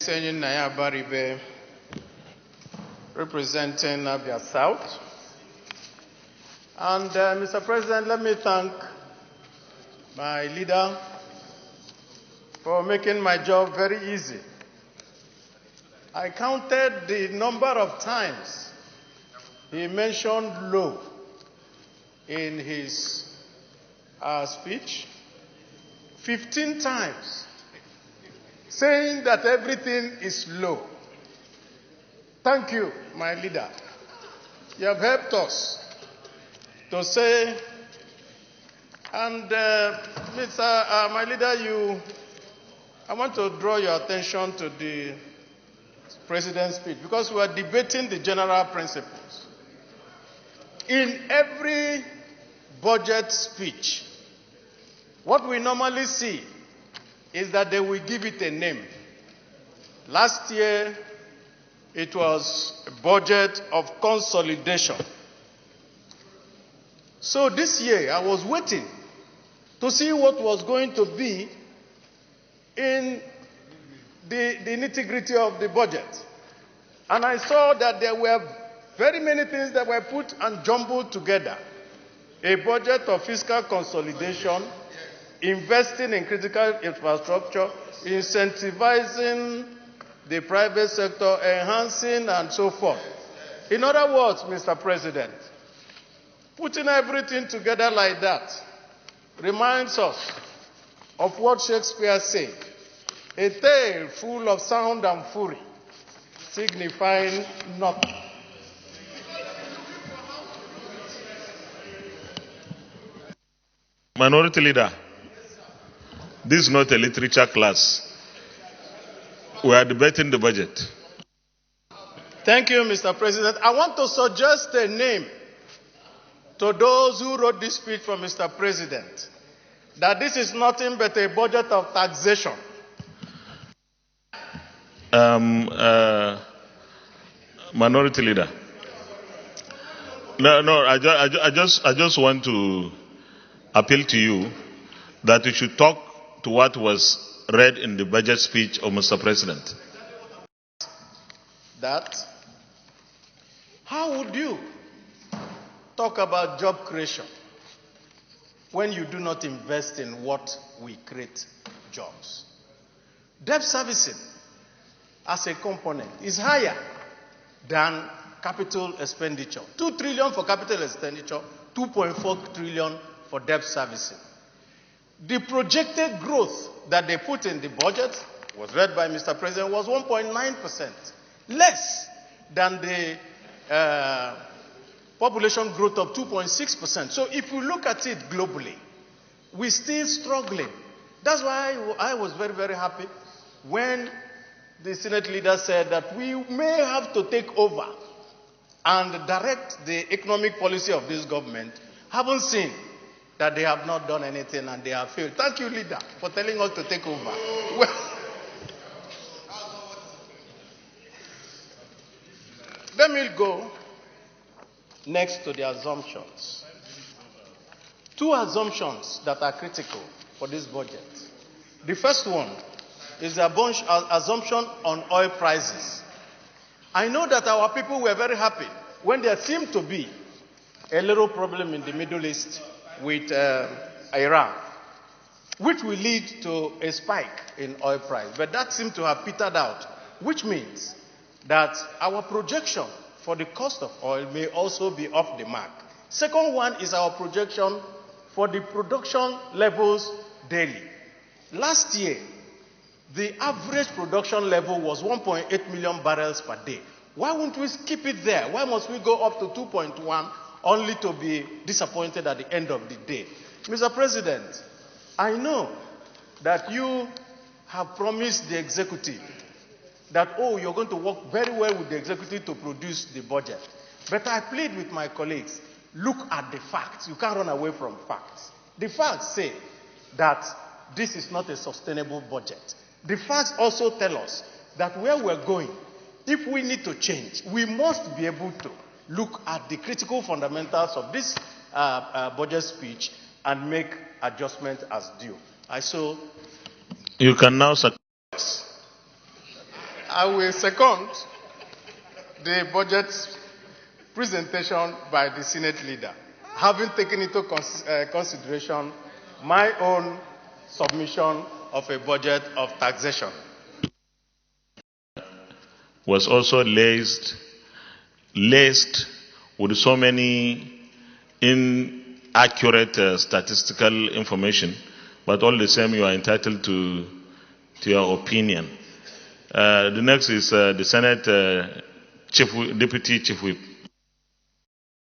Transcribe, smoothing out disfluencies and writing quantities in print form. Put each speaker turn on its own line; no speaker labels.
Enyinnaya Abaribe, representing Abia-South. And Mr. President, let me thank my leader for making my job very easy. I counted the number of times he mentioned law in his speech, 15 times, saying that everything is low. Thank you, my leader. You have helped us to say, and my leader, I want to draw your attention to the president's speech because we are debating the general principles. In every budget speech, what we normally see is that they will give it a name. Last year, it was a budget of consolidation. So this year, I was waiting to see what was going to be in the nitty-gritty of the budget. And I saw that there were very many things that were put and jumbled together. A budget of fiscal consolidation, investing in critical infrastructure, incentivizing the private sector, enhancing, and so forth. In other words, Mr. President, putting everything together like that reminds us of what Shakespeare said, a tale full of sound and fury, signifying nothing.
Minority Leader, this is not a literature class. We are debating the budget.
Thank you, Mr. President. I want to suggest a name to those who wrote this speech for Mr. President, that this is nothing but a budget of taxation.
Minority Leader. No, I just want to appeal to you that you should talk to what was read in the budget speech of Mr. President.
That, how would you talk about job creation when you do not invest in what will create jobs? Debt servicing as a component is higher than capital expenditure. 2 trillion for capital expenditure, 2.4 trillion for debt servicing. The projected growth that they put in the budget, was read by Mr. President, was 1.9%, less than the population growth of 2.6%. So if you look at it globally, we're still struggling. That's why I was very, very happy when the Senate leader said that we may have to take over and direct the economic policy of this government. Haven't seen that they have not done anything and they have failed. Thank you, leader, for telling us to take over. Well, let me go next to the assumptions. 2 assumptions that are critical for this budget. The first one is the assumption on oil prices. I know that our people were very happy when there seemed to be a little problem in the Middle East with Iran, which will lead to a spike in oil price. But that seemed to have petered out, which means that our projection for the cost of oil may also be off the mark. Second one is our projection for the production levels daily. Last year, the average production level was 1.8 million barrels per day. Why won't we keep it there? Why must we go up to 2.1 only to be disappointed at the end of the day? Mr. President, I know that you have promised the executive that, you're going to work very well with the executive to produce the budget. But I plead with my colleagues, look at the facts. You can't run away from facts. The facts say that this is not a sustainable budget. The facts also tell us that where we're going, if we need to change, we must be able to look at the critical fundamentals of this budget speech and make adjustments as due.
You can now success.
I will second the budget presentation by the Senate leader, having taken into consideration my own submission of a budget of taxation.
Was also laced with so many inaccurate statistical information, but all the same you are entitled to your opinion. The next is the Senate Deputy Chief Whip.